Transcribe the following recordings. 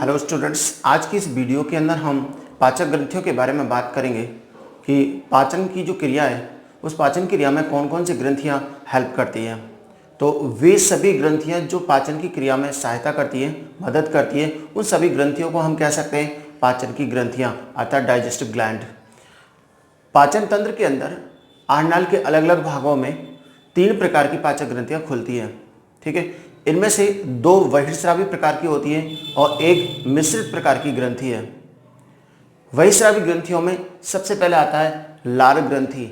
Hello students, आज की इस वीडियो के अंदर हम पाचक ग्रंथियों के बारे में बात करेंगे कि पाचन की जो क्रिया है उस पाचन क्रिया में कौन कौन सी ग्रंथियां हेल्प करती हैं। तो वे सभी ग्रंथियां जो पाचन की क्रिया में सहायता करती है, मदद करती है, उन सभी ग्रंथियों को हम कह सकते हैं पाचन की ग्रंथियां अर्थात डाइजेस्टिव ग्लैंड। पाचन तंत्र के अंदर आहारनाल के अलग अलग भागों में 3 प्रकार की पाचक ग्रंथियां खुलती हैं। ठीक है, इनमें से 2 बहिर्स्रावी प्रकार की होती है और एक मिश्रित प्रकार की ग्रंथि है। बहिर्स्रावी ग्रंथियों में सबसे पहले आता है लार ग्रंथि।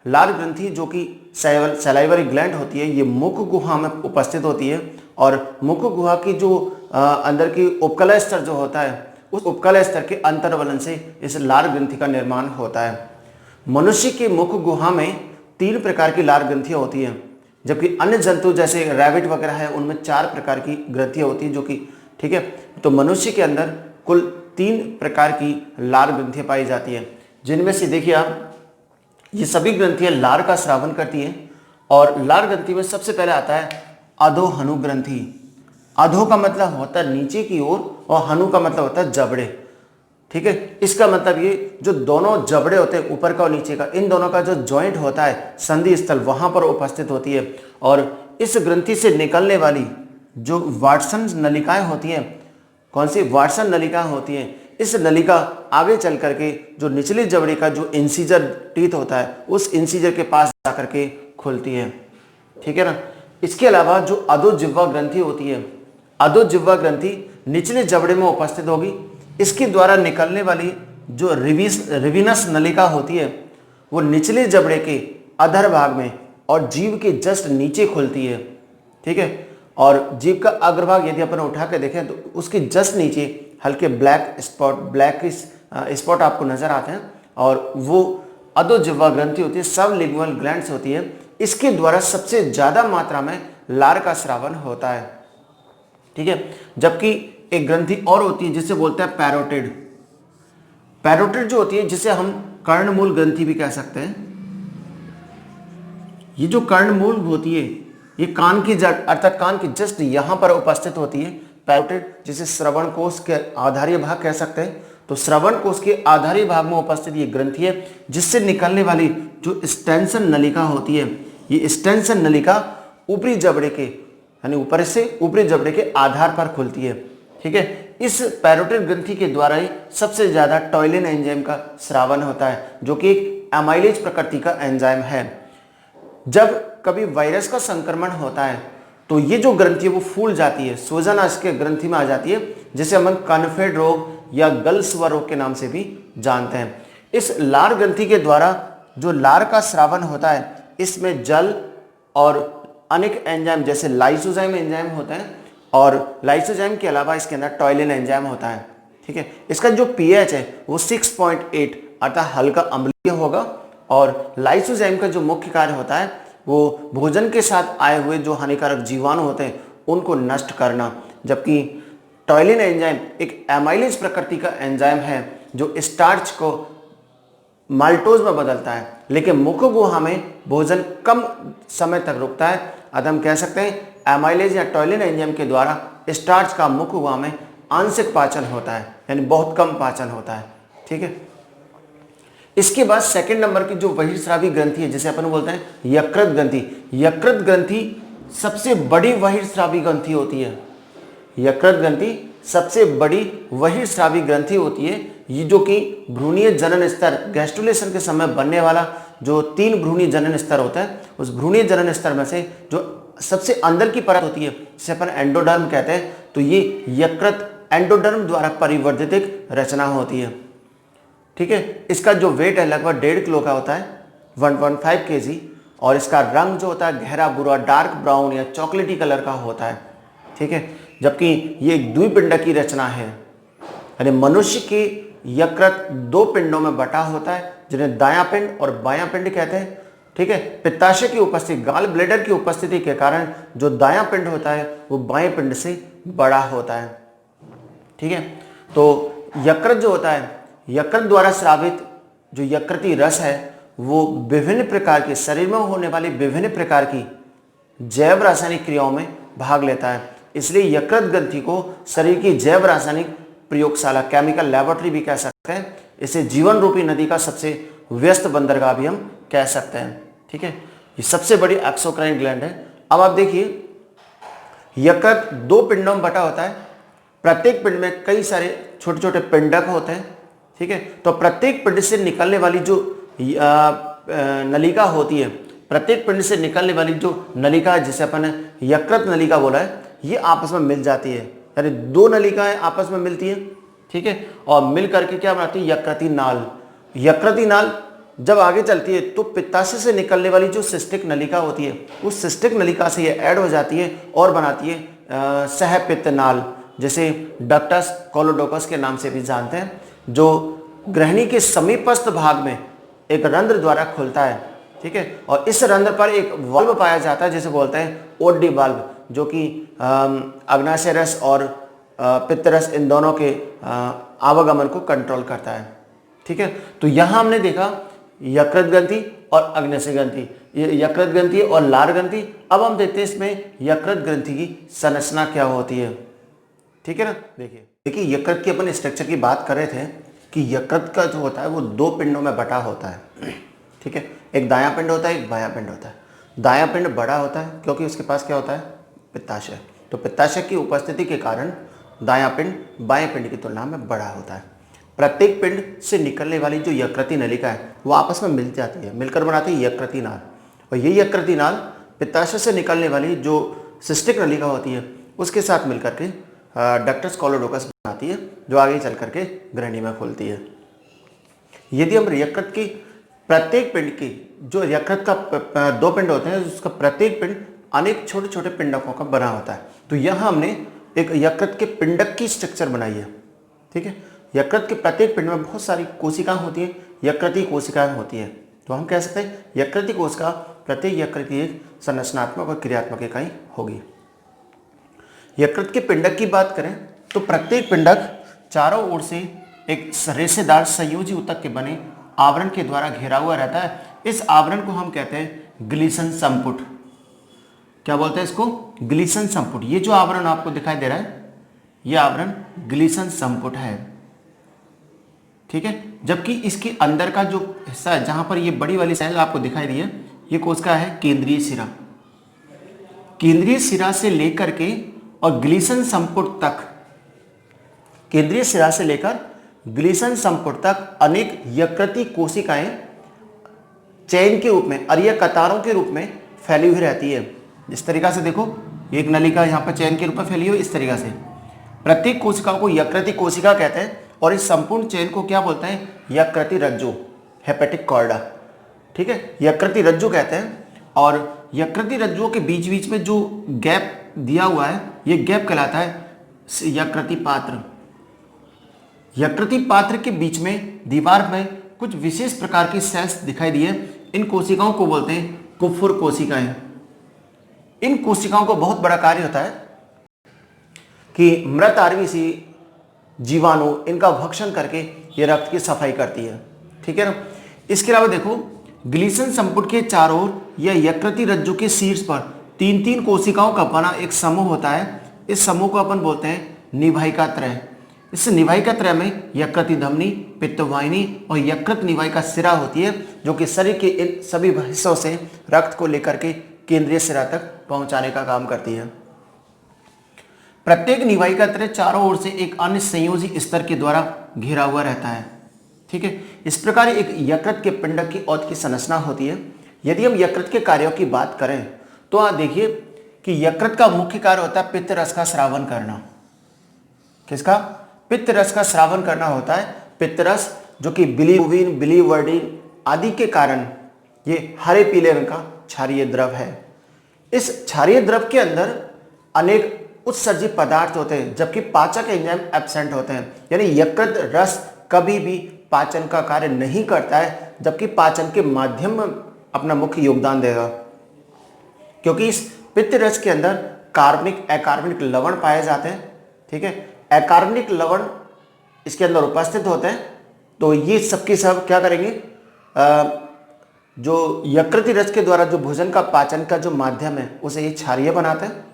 लार ग्रंथि जो कि सलाइवरी ग्लैंड होती है, ये मुख गुहा में उपस्थित होती है और मुख गुहा की जो अंदर की उपकला स्तर जो होता है, उस उपकला स्तर के अंतर्वलन से इस लार ग्रंथि का निर्माण होता है। मनुष्य के मुख गुहा में 3 प्रकार की लार ग्रंथियां होती हैं, जबकि अन्य जंतु जैसे रैबिट वगैरह है उनमें 4 प्रकार की ग्रंथियां होती हैं जो कि ठीक है। तो मनुष्य के अंदर कुल 3 प्रकार की लार ग्रंथियां पाई जाती हैं, जिनमें से देखिए आप, ये सभी ग्रंथियां लार का स्रावन करती हैं। और लार ग्रंथि में सबसे पहले आता है अधोहनु ग्रंथि। अधो का मतलब होता है नीचे की ओर और हनु का मतलब होता है जबड़े। ठीक है, इसका मतलब ये जो दोनों जबड़े होते हैं ऊपर का और नीचे का, इन दोनों का जो जॉइंट होता है संधि स्थल वहां पर उपस्थित होती है। और इस ग्रंथि से निकलने वाली जो वाटसन नलिकाएं होती हैं, कौन सी वाटसन नलिकाएं होती हैं, इस नलिका आगे चल करके जो निचली जबड़े का जो इंसीजर टीथ होता है उस इंसीजर के पास जाकर के खुलती है। ठीक है ना। इसके अलावा जो अधोजिह्वा ग्रंथि होती है, अधोजिह्वा ग्रंथि निचले जबड़े में उपस्थित होगी। इसके द्वारा निकलने वाली जो रिविनस नलिका होती है वो निचले जबड़े के अधर भाग में और जीभ के जस्ट नीचे खुलती है। ठीक है, और जीभ का अग्रभाग यदि अपन उठा के देखें तो उसके जस्ट नीचे हल्के ब्लैक स्पॉट आपको नजर आते हैं और वो अधोजिह्वा ग्रंथि होती है, सबलिंगुअल ग्लैंड्स होती है। इसके द्वारा सबसे ज्यादा मात्रा में लार का स्रावन होता है। ठीक है, जबकि एक ग्रंथि और होती है जिसे बोलते हैं पैरोटिड। पैरोटिड जो होती है जिसे हम कर्णमूल ग्रंथि भी कह सकते हैं। ये जो कर्णमूल होती है ये कान की जड़ अर्थात कान की जस्ट यहां पर उपस्थित होती है। पैरोटिड जिसे श्रवण कोश के आधारीय भाग कह सकते हैं। तो श्रवण कोश के आधारीय भाग में उपस्थित ये ग्रंथि है जिससे निकलने वाली जो स्टेंसन नलिका होती है, ये स्टेंसन नलिका ऊपरी जबड़े के यानी ऊपर से ऊपरी जबड़े के आधार पर खुलती है। ठीक है, इस पैरोटिड ग्रंथि के द्वारा ही सबसे ज्यादा टॉयलिन एंजाइम का स्रावन होता है जो कि एक एमाइलेज प्रकृति का एंजाइम है। जब कभी वायरस का संक्रमण होता है तो ये जो ग्रंथि है वो फूल जाती है, सूजन इसके ग्रंथि में आ जाती है, जिसे हम कॉन्फेड रोग या गल स्वर रोग के नाम से भी जानते हैं। इस लार ग्रंथि के द्वारा जो लार का स्रावन होता है इसमें जल और अनेक एंजाइम जैसे लाइसोजाइम एंजाइम होते हैं और लाइसोजाइम के अलावा इसके अंदर टॉयलिन एंजाइम होता है। ठीक है, इसका जो पीएच है वो 6.8 अर्थात हल्का अम्लीय होगा। और लाइसोजाइम का जो मुख्य कार्य होता है वो भोजन के साथ आए हुए जो हानिकारक जीवाणु होते हैं उनको नष्ट करना, जबकि टॉयलिन एंजाइम एक एमाइलेज प्रकृति का एंजाइम है जो स्टार्च को माल्टोज में बदलता है, लेकिन मुख गुहा में भोजन कम समय तक रुकता है। अतः हम कह सकते हैं एमाइलेज या टॉयलिन एंजाइम के द्वारा स्टार्च का मुख गुहा में आंशिक पाचन होता है, यानी बहुत कम पाचन होता है। ठीक है, इसके बाद सेकंड नंबर की जो बहिर्स्रावी ग्रंथि है जिसे अपन बोलते हैं यकृत ग्रंथि। यकृत ग्रंथि सबसे बड़ी बहिर्स्रावी ग्रंथि होती है। यकृत ग्रंथि सबसे बड़ी बहिर्स्रावी ग्रंथि होती है, ये जो कि भ्रूणीय जनन स्तर गैस्ट्रुलेशन के समय बनने वाला जो 3 भ्रूणीय जनन स्तर होता है उस भ्रूणीय जनन स्तर में से जो सबसे अंदर की परत होती है जिसे अपन एंडोडर्म कहते हैं, तो ये यकृत एंडोडर्म द्वारा परिवर्धित एक रचना होती है। ठीक है, इसका जो वेट है लगभग 1.5 किलो का होता है, 1.5 kg, और इसका रंग जो होता है गहरा भूरा डार्क ब्राउन या चॉकलेटी कलर का होता है। ठीक है, जबकि ये एक द्विपिंड की रचना है, यानी मनुष्य के यकृत 2 पिंडों में बटा होता है जिन्हें दायां पिंड और बायां पिंड कहते हैं। ठीक है, पित्ताशय की उपस्थिति गाल ब्लेडर की उपस्थिति के कारण जो दायां पिंड होता है वो बाएं पिंड से बड़ा होता है। ठीक है, तो यकृत जो होता है, यकृत द्वारा स्रावित जो यकृती रस है वो विभिन्न प्रकार के शरीर में होने वाली विभिन्न प्रकार की जैव रासायनिक क्रियाओं में भाग लेता है। इसलिए यकृत ग्रंथि को शरीर की जैव रासायनिक प्रयोगशाला, केमिकल लेबोरेटरी भी कह सकते हैं। इसे जीवन रूपी नदी का सबसे व्यस्त बंदरगाह भी हम कह सकते हैं। ठीक है, ये सबसे बड़ी एक्सोक्राइन ग्लैंड है। अब आप देखिए, यकृत 2 पिंडों में बटा होता है। प्रत्येक पिंड में कई सारे छोटे छोटे पिंडक होते हैं। ठीक है, तो प्रत्येक पिंड से निकलने वाली जो नलिका होती है, प्रत्येक पिंड से निकलने वाली जो नलिका है, जिसे अपन ने यकृत नलिका बोला है, ये आपस में मिल जाती है। यानी 2 नलिकाएं आपस में मिलती है। ठीक है, और मिल करके क्या बनाती है? यकृती नाल। यकृती नाल जब आगे चलती है तो पित्ताशय से निकलने वाली जो सिस्टिक नलिका होती है, उस सिस्टिक नलिका से ये ऐड हो जाती है और बनाती है सहपित्त नाल, जिसे डक्टस कोलोडोकस के नाम से भी जानते हैं, जो ग्रहणी के समीपस्थ भाग में एक रंध्र द्वारा खुलता है। ठीक है, और इस रंध्र पर एक वाल्व पाया जाता है जिसे बोलते हैं ओडी वाल्व, जो कि अग्नाशय रस और पित्तरस इन दोनों के आवागमन को कंट्रोल करता है। ठीक है, तो यहां हमने देखा यकृत ग्रंथि और अग्नाशय ग्रंथि, यकृत ग्रंथि और लार ग्रंथि। अब हम देखते हैं इसमें यकृत ग्रंथि की संरचना क्या होती है। ठीक है ना, देखिए यकृत की अपन स्ट्रक्चर की बात कर रहे थे कि यकृत का जो होता है वो 2 पिंडों में बटा होता है। ठीक है, एक दायां पिंड होता है, एक बायां पिंड होता है। दायां पिंड बड़ा होता है क्योंकि उसके पास क्या होता है? पित्ताशय। तो पित्ताशय की उपस्थिति के कारण दायां पिंड बाएं पिंड की तुलना में बड़ा होता है। प्रत्येक पिंड से निकलने वाली जो यकृती नलिका है वो आपस में मिल जाती है, मिलकर बनाती है यकृती नाल। और ये यकृती नाल पित्ताशय से निकलने वाली जो सिस्टिक नलिका होती है उसके साथ मिलकर के डक्टस कोलोडोकस बनाती है, जो आगे चल करके ग्रहणी में खुलती है। यदि हम यकृत की प्रत्येक पिंड की, जो यकृत का 2 पिंड होते हैं, उसका प्रत्येक पिंड अनेक छोटे छोटे पिंडकों का बना होता है। तो यहाँ हमने एक यकृत के पिंडक की स्ट्रक्चर बनाई है। ठीक है, यकृत के प्रत्येक पिंड में बहुत सारी कोशिकाएं होती हैं, यकृती कोशिकाएं होती हैं। तो हम कह सकते हैं यकृती कोशिका प्रत्येक यकृत की एक संरचनात्मक और क्रियात्मक इकाई होगी। यकृत के पिंडक की बात करें तो प्रत्येक पिंडक चारों ओर से एक रेशेदार संयोजी ऊतक के बने आवरण के द्वारा घिरा हुआ रहता है। इस आवरण को हम कहते हैं ग्लीसन संपुट। क्या बोलते हैं इसको? ग्लीसन संपुट। ये जो आवरण आपको दिखाई दे रहा है, ये आवरण ग्लीसन संपुट है। ठीक है, जबकि इसके अंदर का जो हिस्सा है, जहां पर ये बड़ी वाली सेल आपको दिखाई दी है, ये कोशिका है केंद्रीय सिरा। केंद्रीय सिरा से लेकर के और ग्लीसन संपुट तक, केंद्रीय सिरा से लेकर ग्लीसन संपुट तक अनेक यकृती कोशिकाएं चैन के रूप में, अरिया कतारों के रूप में फैली हुई रहती है। इस तरीका से देखो, एक नलिका यहाँ पर चैन के रूप में फैली हुई, इस तरीका से प्रत्येक कोशिका को यकृती कोशिका कहते हैं और इस संपूर्ण चैन को क्या बोलते हैं? यकृती रज्जु, हेपेटिक कॉर्डा। ठीक है, यकृती रज्जु कहते हैं। और यकृती रज्जुओं के बीच बीच में जो गैप दिया हुआ है, ये गैप कहलाता है यकृती पात्र। यकृती पात्र के बीच में दीवार में कुछ विशेष प्रकार की सेल्स दिखाई दी है। इन कोशिकाओं को बोलते हैं कुफुर कोशिकाएं। इन कोशिकाओं को बहुत बड़ा कार्य होता है कि मृत आरबीसी जीवाणु इनका भक्षण करके ये रक्त की सफाई करती है। ठीक है ना। इसके अलावा देखो, ग्लीसन संपुट के चारों ओर या यकृती रज्जु के शीर्ष पर 3-3 कोशिकाओं का बना एक समूह होता है। इस समूह को अपन बोलते हैं निवाहिका त्रय। इस निवाहिका त्रय में यकृती धमनी, पित्तवाहिनी और यकृत निवाहिका सिरा होती है, जो कि शरीर के इन सभी हिस्सों से रक्त को लेकर के केंद्रीय सिरा तक पहुंचाने का काम करती है। प्रत्येक निवाहिका त्रय चारों ओर से एक अन्य संयोजी स्तर के द्वारा घिरा हुआ रहता है। ठीक है, इस प्रकार एक यकृत के पिंडक की औत की संरचना होती है। यदि हम यकृत के कार्यों की बात करें तो आप देखिए कि यकृत का मुख्य कार्य होता है पित्त रस का स्रावन करना। किसका? पित्त रस का स्रावन करना होता है। पित्त रस जो कि बिलीरुबिन, बिलीवर्डिन आदि के कारण ये हरे पीले रंग का क्षारीय द्रव है। इस क्षारीय द्रव के अंदर अनेक उत्सर्जित पदार्थ होते हैं, जबकि पाचक एंजाइम एब्सेंट होते हैं। यानी यकृत रस कभी भी पाचन का कार्य नहीं करता है, जबकि पाचन के माध्यम में अपना मुख्य योगदान देगा। क्योंकि इस पित्त रस के अंदर कार्बनिक, अकार्बनिक लवण पाए जाते हैं। ठीक है, अकार्बनिक लवण इसके अंदर उपस्थित होते हैं। तो ये सबके सब क्या करेंगे? जो यकृती रस के द्वारा जो भोजन का पाचन का जो माध्यम है उसे ये क्षारीय बनाते हैं।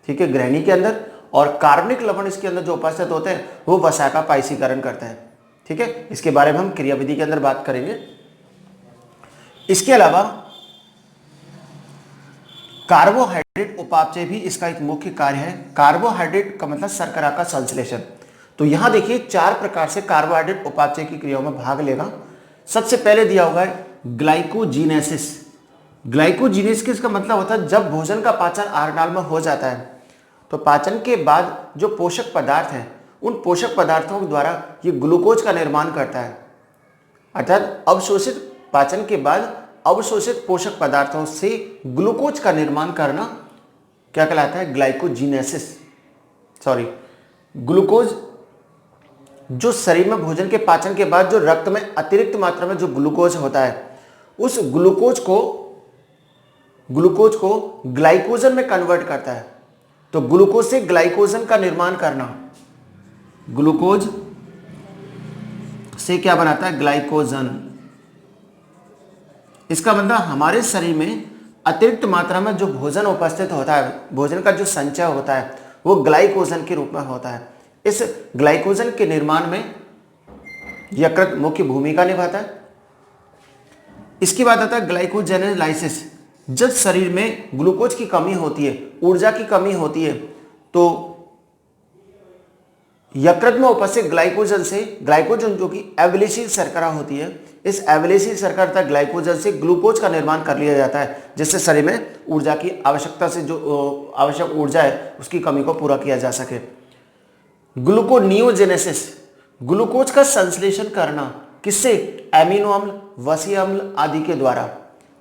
ठीक है, ग्रहणी के अंदर। और कार्बनिक लवण इसके अंदर जो उपस्थित होते हैं वो वसा का पाइसीकरण करते हैं। ठीक है, इसके बारे में हम क्रियाविधि के अंदर बात करेंगे। इसके अलावा कार्बोहाइड्रेट उपापचय भी इसका एक मुख्य कार्य है। कार्बोहाइड्रेट का मतलब शर्करा का संश्लेषण। तो यहां देखिए 4 प्रकार से कार्बोहाइड्रेट उपापचय की क्रियाओं में भाग लेगा। सबसे पहले दिया हुआ है ग्लाइकोजीनेसिस। ग्लाइकोजीनेसिस का मतलब होता है जब भोजन का पाचन आहार नाल में हो जाता है तो पाचन के बाद जो पोषक पदार्थ हैं उन पोषक पदार्थों के द्वारा ये ग्लूकोज का निर्माण करता है। अर्थात अवशोषित पाचन के बाद अवशोषित पोषक पदार्थों से ग्लूकोज का निर्माण करना क्या कहलाता है? ग्लाइकोजीनेसिस। ग्लूकोज जो शरीर में भोजन के पाचन के बाद जो रक्त में अतिरिक्त मात्रा में जो ग्लूकोज होता है उस ग्लूकोज को ग्लाइकोजन में कन्वर्ट करता है। तो ग्लूकोज से ग्लाइकोजन का निर्माण करना, ग्लूकोज से क्या बनाता है? ग्लाइकोजन। इसका मतलब हमारे शरीर में अतिरिक्त मात्रा में जो भोजन उपस्थित होता है, भोजन का जो संचय होता है वो ग्लाइकोजन के रूप में होता है। इस ग्लाइकोजन के निर्माण में यकृत मुख्य भूमिका निभाता है। इसके बाद आता है ग्लाइकोजेनेलाइसिस। जब शरीर में ग्लूकोज की कमी होती है, ऊर्जा की कमी होती है, तो यकृत में उपस्थित ग्लाइकोजन जो कि अवलेशील शर्करा होती है, इस अवलेशील शर्करा तथा ग्लाइकोजन से ग्लूकोज का निर्माण कर लिया जाता है, जिससे शरीर में ऊर्जा की आवश्यकता से जो आवश्यक ऊर्जा है उसकी कमी को पूरा किया जा सके। ग्लूकोनियोजेनेसिस, ग्लूकोज का संश्लेषण करना किससे? एमिनो अम्ल, वसीय अम्ल आदि के द्वारा।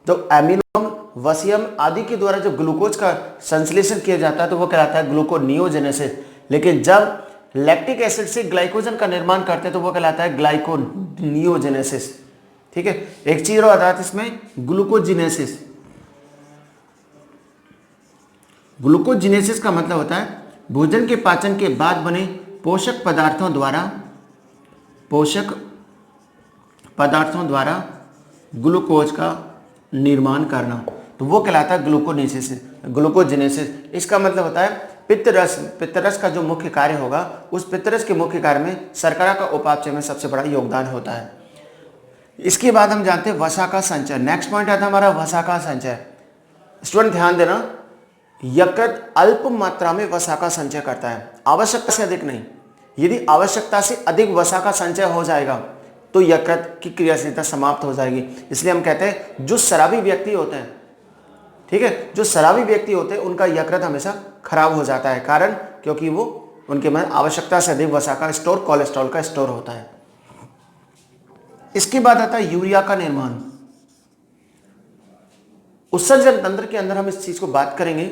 तो एमिनो अम्ल, वसीय अम्ल आदि के द्वारा जब ग्लूकोज का संश्लेषण किया जाता है तो वो कहलाता है ग्लूकोनियोजेनेसिस। लेकिन जब लैक्टिक एसिड से ग्लाइकोजन का निर्माण करते हैं तो वो कहलाता है ग्लाइकोनियोजेनेसिस। ठीक है, एक चीज और आता है इसमें ग्लूकोजिनेसिस। ग्लूकोजिनेसिस का मतलब होता है भोजन के पाचन के बाद बने पोषक पदार्थों द्वारा ग्लूकोज का निर्माण करना, तो वो कहलाता है ग्लूकोजिनेसिस। इसका मतलब होता है पित्तरस का जो मुख्य कार्य होगा उस पित्तरस के मुख्य कार्य में शर्करा का उपापचय में सबसे बड़ा योगदान होता है। इसके बाद हम जानते हैं वसा का संचय। नेक्स्ट पॉइंट आता है हमारा वसा का संचय। स्टूडेंट ध्यान देना, यकृत अल्प मात्रा में वसा का संचय करता है, आवश्यकता से अधिक नहीं। यदि आवश्यकता से अधिक वसा का संचय हो जाएगा तो यकृत की क्रियाशीलता समाप्त हो जाएगी। इसलिए हम कहते हैं जो शराबी व्यक्ति होते हैं, ठीक है, जो शराबी व्यक्ति होते हैं उनका यकृत हमेशा खराब हो जाता है। कारण क्योंकि वो उनके में आवश्यकता से अधिक वसा का स्टोर, कोलेस्ट्रॉल का स्टोर होता है। इसके बाद आता है यूरिया का निर्माण। उत्सर्जन तंत्र के अंदर हम इस चीज को बात करेंगे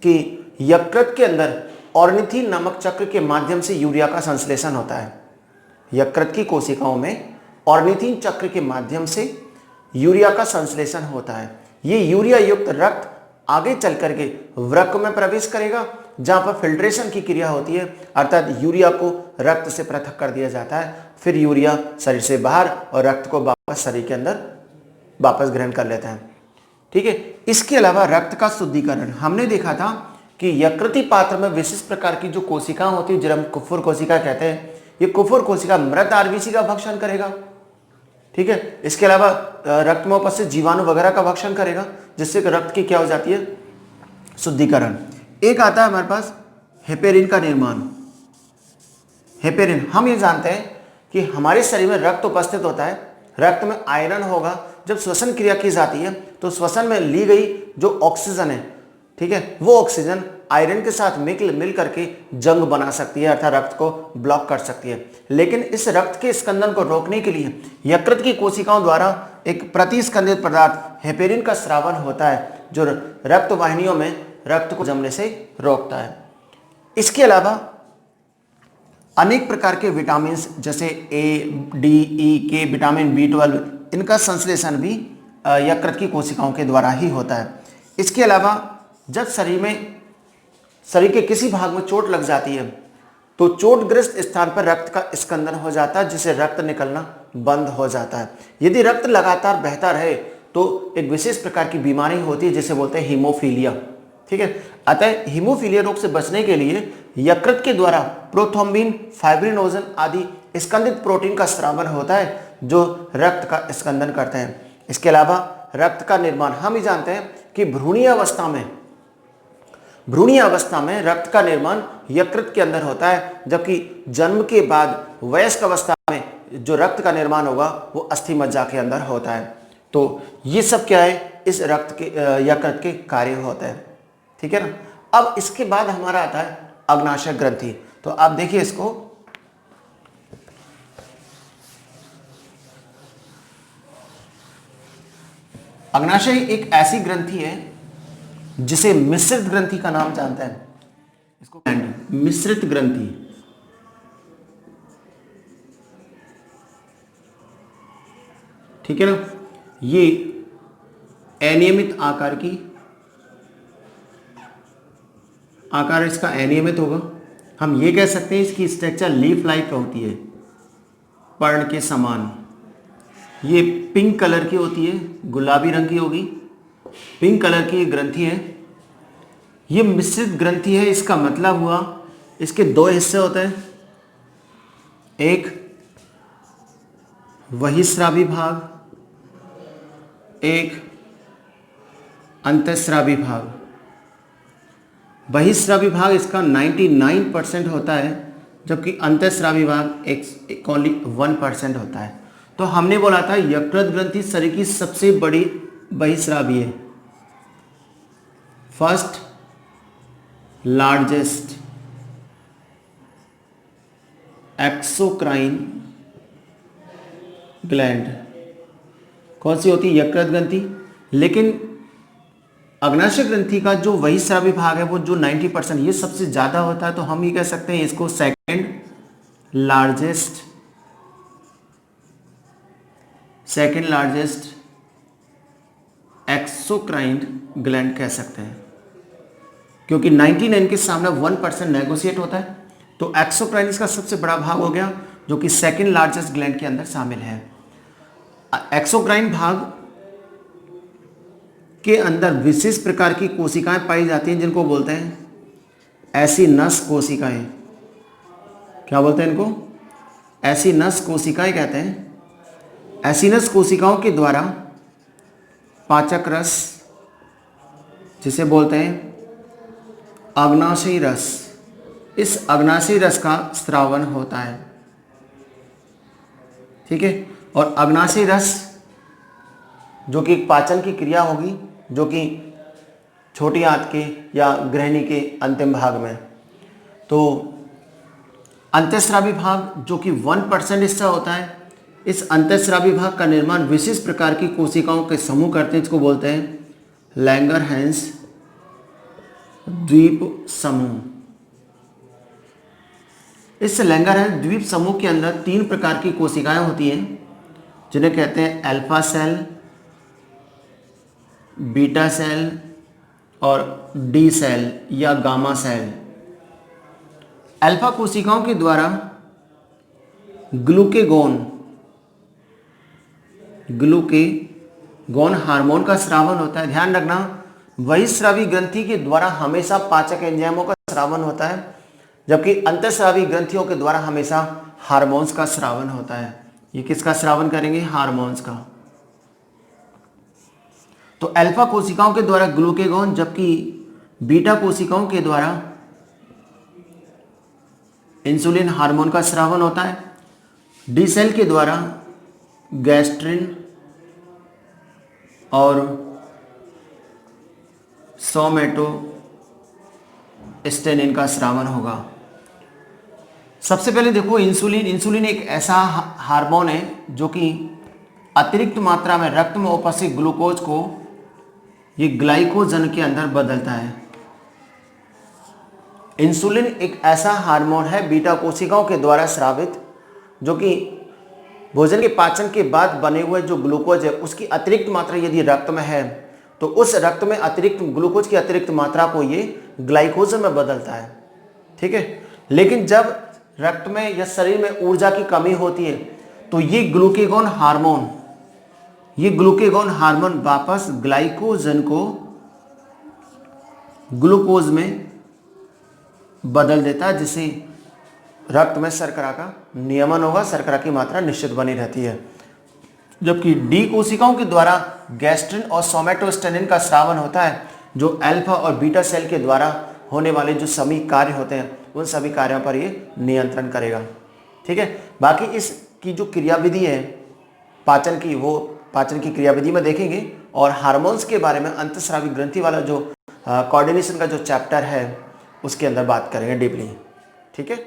कि यकृत के अंदर ऑर्निथिन नामक चक्र के माध्यम से यूरिया का संश्लेषण होता है। यकृत की कोशिकाओं में ऑर्निथिन चक्र के माध्यम से यूरिया का संश्लेषण होता है। ये यूरिया युक्त रक्त आगे चल करके वृक्क में प्रवेश करेगा, जहां पर फिल्ट्रेशन की क्रिया होती है, अर्थात यूरिया को रक्त से पृथक कर दिया जाता है। फिर यूरिया शरीर से बाहर और रक्त को वापस शरीर के अंदर वापस ग्रहण कर लेता है। ठीक है, इसके अलावा रक्त का शुद्धिकरण। हमने देखा था कि यकृति पात्र में विशिष्ट प्रकार की जो कोशिकाएं होती है, जिन्हें हम कुफुर कोशिका कहते हैं, ये कुफुर कोशिका मृत आरबीसी का भक्षण करेगा। ठीक है, इसके अलावा रक्त में उपस्थित जीवाणु वगैरह का भक्षण करेगा, जिससे रक्त की क्या हो जाती है? शुद्धिकरण। एक आता है हमारे पास हेपेरिन का निर्माण। हेपेरिन, हम ये जानते हैं कि हमारे शरीर में रक्त उपस्थित होता है, रक्त में आयरन होगा। जब श्वसन क्रिया की जाती है तो श्वसन में ली गई जो ऑक्सीजन है, ठीक है, वो ऑक्सीजन आयरन के साथ मिल करके जंग बना सकती है, अर्थात रक्त को ब्लॉक कर सकती है। लेकिन इस रक्त के स्कंदन को रोकने के लिए यकृत की कोशिकाओं द्वारा एक प्रतिस्कंदित पदार्थ हेपेरिन का स्रावन होता है, जो रक्त वाहिनियों में रक्त को जमने से रोकता है। इसके अलावा अनेक प्रकार के विटामिन जैसे ए, डी, ई, के, विटामिन B12, इनका संश्लेषण भी यकृत की कोशिकाओं के द्वारा ही होता है। इसके अलावा जब शरीर के किसी भाग में चोट लग जाती है तो चोटग्रस्त स्थान पर रक्त का स्कंदन हो जाता है, जिससे रक्त निकलना बंद हो जाता है। यदि रक्त लगातार बहता रहे तो एक विशेष प्रकार की बीमारी होती है जिसे बोलते हैं हीमोफीलिया। ठीक है। अतः हीमोफीलिया रोग से बचने के लिए यकृत के द्वारा प्रोथ्रोम्बिन, फाइब्रिनोजन आदि स्कंदित प्रोटीन का स्रावन होता है जो रक्त का स्कंदन करते हैं। इसके अलावा रक्त का निर्माण हम ही जानते हैं कि भ्रूणीय अवस्था में रक्त का निर्माण यकृत के अंदर होता है, जबकि जन्म के बाद वयस्क अवस्था में जो रक्त का निर्माण होगा वो अस्थि मज्जा के अंदर होता है। तो ये सब क्या है, इस रक्त के यकृत के कार्य होते हैं, ठीक है ना। अब इसके बाद हमारा आता है अग्नाशय ग्रंथि। तो आप देखिए इसको, अग्नाशय एक ऐसी ग्रंथि है जिसे मिश्रित ग्रंथि का नाम जानते हैं, इसको मिश्रित ग्रंथि। ठीक है ना। ये अनियमित आकार इसका अनियमित होगा। हम ये कह सकते हैं इसकी स्ट्रक्चर लीफ लाइक होती है, पर्ण के समान। ये पिंक कलर की होती है, गुलाबी रंग की होगी, पिंक कलर की ग्रंथि है। ये मिश्रित ग्रंथि है, इसका मतलब हुआ इसके दो हिस्से होते हैं, एक बहिस्रावी भाग, एक अंतःस्रावी भाग। बहिस्रावी भाग इसका 99% होता है, जबकि अंतःस्रावी भाग ओनली 1% होता है। तो हमने बोला था यकृत ग्रंथि शरीर की सबसे बड़ी बहिस्रावी है, फर्स्ट लार्जेस्ट एक्सोक्राइन ग्लैंड कौन सी होती है, यकृत ग्रंथि। लेकिन अग्नाशय ग्रंथि का जो बहिस्रावी भाग है वो जो 90% ये सबसे ज़्यादा होता है, तो हम ये कह सकते हैं इसको सेकेंड लार्जेस्ट एक्सोक्राइन ग्लैंड कह सकते हैं, क्योंकि 99 के सामने 1% नेगोशिएट होता है। तो एक्सोक्राइन इसका सबसे बड़ा भाग हो गया, जो कि सेकेंड लार्जेस्ट ग्लैंड के अंदर शामिल है। एक्सोक्राइन भाग के अंदर विशेष प्रकार की कोशिकाएं पाई जाती हैं, जिनको बोलते हैं एसिनस कोशिकाएं। क्या बोलते हैं इनको, एसिनस कोशिकाएं कहते हैं। एसिनस कोशिकाओं के द्वारा पाचक रस, जिसे बोलते हैं अग्नाशयी रस, इस अग्नाशयी रस का स्रावन होता है, ठीक है। और अग्नाशयी रस जो कि पाचन की क्रिया होगी, जो कि छोटी आंत के या ग्रहणी के अंतिम भाग में। तो अंतःस्रावी भाग जो कि 1% हिस्सा होता है, इस अंतःस्रावी भाग का निर्माण विशेष प्रकार की कोशिकाओं के समूह करते हैं, जिसको बोलते हैं लैंगरहैंस द्वीप समूह। इस लैंगरहैंस द्वीप समूह के अंदर 3 प्रकार की कोशिकाएं होती हैं, जिन्हें कहते हैं अल्फा सेल, बीटा सेल और डी सेल या गामा सेल। अल्फा कोशिकाओं के द्वारा ग्लूकेगॉन हार्मोन का स्रावन होता है। ध्यान रखना, बहिस्रावी ग्रंथि के द्वारा हमेशा पाचक एंजाइमों का स्रावन होता है, जबकि अंतःस्रावी ग्रंथियों के द्वारा हमेशा हार्मोन्स का स्रावन होता है। ये किसका स्रावन करेंगे, हार्मोन्स का। तो अल्फा कोशिकाओं के द्वारा ग्लूकेगॉन, जबकि बीटा कोशिकाओं के द्वारा इंसुलिन हार्मोन का स्रावन होता है। डी सेल के द्वारा गैस्ट्रिन और सोमेटोस्टेनिन का स्रावन होगा। सबसे पहले देखो इंसुलिन एक ऐसा हार्मोन है जो कि अतिरिक्त मात्रा में रक्त में उपस्थित ग्लूकोज को ये ग्लाइकोजन के अंदर बदलता है। इंसुलिन एक ऐसा हार्मोन है बीटा कोशिकाओं के द्वारा स्रावित, जो कि भोजन के पाचन के बाद बने हुए जो ग्लूकोज है उसकी अतिरिक्त मात्रा यदि रक्त में है तो उस रक्त में अतिरिक्त ग्लूकोज की अतिरिक्त मात्रा को ये ग्लाइकोजन में बदलता है, ठीक है। लेकिन जब रक्त में या शरीर में ऊर्जा की कमी होती है तो ये ग्लूकेगॉन हार्मोन वापस ग्लाइकोजन को ग्लूकोज में बदल देता है, जिससे रक्त में शर्करा का नियमन होगा, शर्करा की मात्रा निश्चित बनी रहती है। जबकि डी कोशिकाओं के द्वारा गैस्ट्रिन और सोमेटोस्टेनिन का स्रावन होता है, जो अल्फा और बीटा सेल के द्वारा होने वाले जो सभी कार्य होते हैं उन सभी कार्यों पर ये नियंत्रण करेगा। ठीक है, बाकी इसकी जो क्रियाविधि है पाचन की, वो पाचन की क्रियाविधि में देखेंगे। और हार्मोन्स के बारे में अंतस्रावी ग्रंथि वाला जो कोऑर्डिनेशन का जो चैप्टर है उसके अंदर बात करेंगे डीपली। ठीक है।